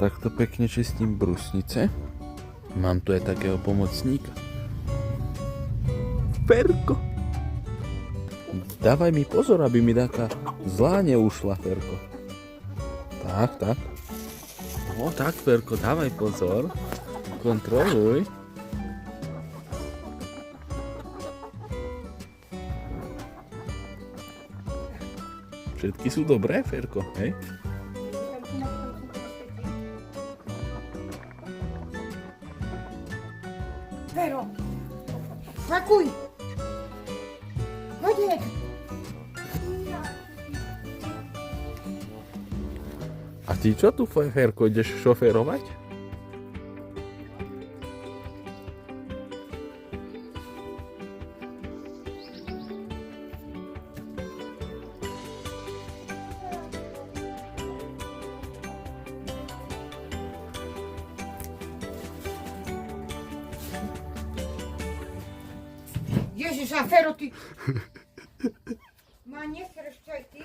takto pekne čistím brusnice. Mám tu aj takého pomocníka. Ferko! Dávaj mi pozor, aby mi taká zlá neušla, Ferko. Tak. No tak, Ferko, dávaj pozor. Kontroluj. Všetky sú dobré, Ferko, hej? Fero, pakuj! Chodíš! A ty čo tu, Ferko, ideš šoférovať? Ježiš, a Fero, ty... Ma nesreš čo aj ty?